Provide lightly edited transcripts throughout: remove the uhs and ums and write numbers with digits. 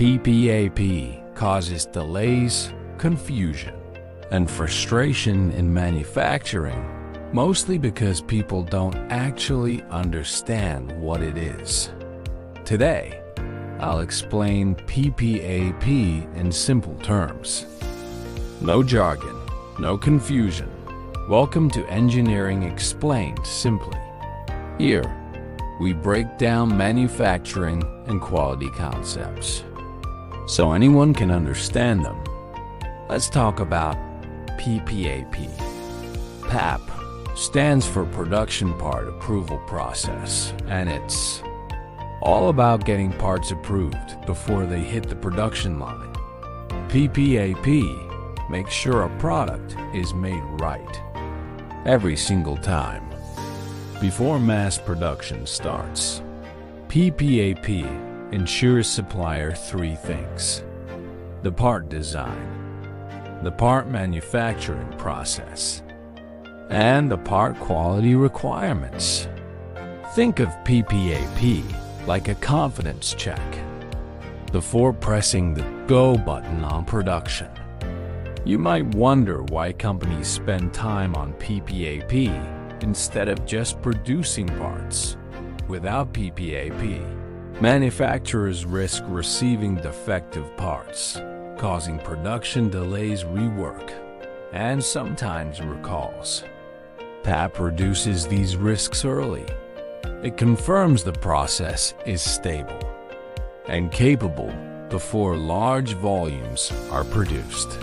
PPAP causes delays, confusion, and frustration in manufacturing, mostly because people don't actually understand what it is. Today, I'll explain PPAP in simple terms. No jargon, no confusion. Welcome to Engineering Explained Simply. Here, we break down manufacturing and quality concepts, so anyone can understand them. Let's talk about PPAP. PAP stands for Production Part Approval Process, and it's all about getting parts approved before they hit the production line. PPAP makes sure a product is made right every single time before mass production starts. PPAP ensures supplier three things: the part design, the part manufacturing process, and the part quality requirements. Think of PPAP like a confidence check before pressing the go button on production. You might wonder why companies spend time on PPAP instead of just producing parts. Without PPAP, manufacturers risk receiving defective parts, causing production delays, rework, and sometimes recalls. PAP reduces these risks early. It confirms the process is stable and capable before large volumes are produced.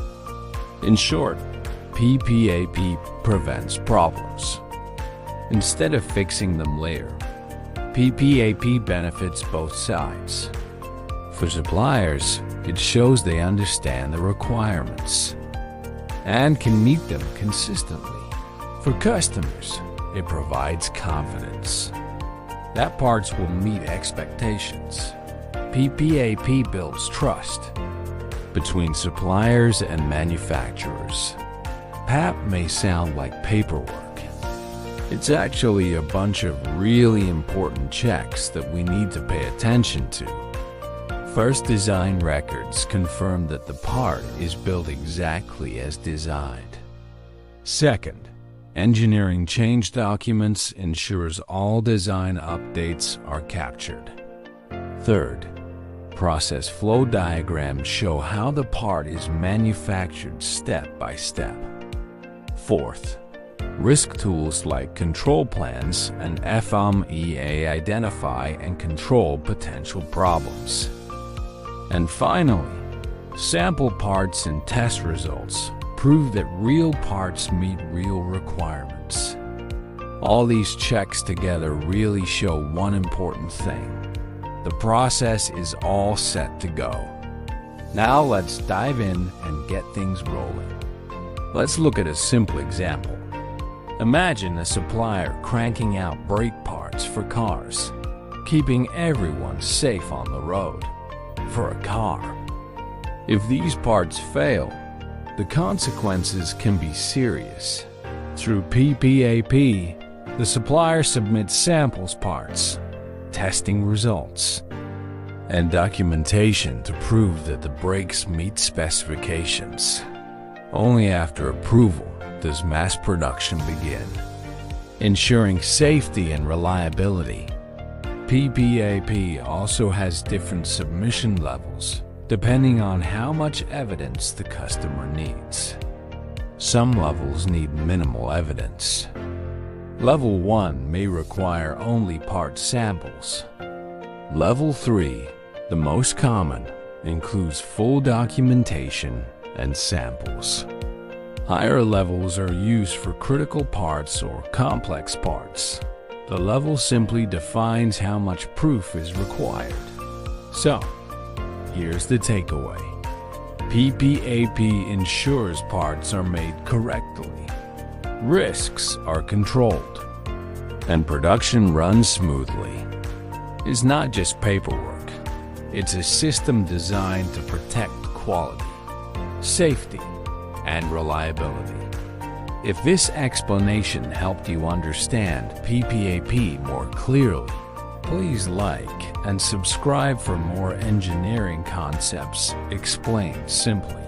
In short, PPAP prevents problems. Instead of fixing them later, PPAP benefits both sides. For suppliers, it shows they understand the requirements and can meet them consistently. For customers, it provides confidence that parts will meet expectations. PPAP builds trust between suppliers and manufacturers. PAP may sound like paperwork. It's actually a bunch of really important checks that we need to pay attention to. First, design records confirm that the part is built exactly as designed. Second, engineering change documents ensures all design updates are captured. Third, process flow diagrams show how the part is manufactured step by step. Fourth, risk tools like control plans and FMEA identify and control potential problems. And finally, sample parts and test results prove that real parts meet real requirements. All these checks together really show one important thing: the process is all set to go. Now let's dive in and get things rolling. Let's look at a simple example. Imagine a supplier cranking out brake parts for cars, keeping everyone safe on the road. For a car, if these parts fail, the consequences can be serious. Through PPAP, the supplier submits samples parts, testing results, and documentation to prove that the brakes meet specifications. Only after approval does mass production begin, ensuring safety and reliability. PPAP also has different submission levels, depending on how much evidence the customer needs. Some levels need minimal evidence. Level 1 may require only part samples. Level 3, the most common, includes full documentation and samples. Higher levels are used for critical parts or complex parts. The level simply defines how much proof is required. So, here's the takeaway. PPAP ensures parts are made correctly, risks are controlled, and production runs smoothly. It's not just paperwork. It's a system designed to protect quality, safety, and reliability. If this explanation helped you understand PPAP more clearly, Please like and subscribe for more engineering concepts explained simply.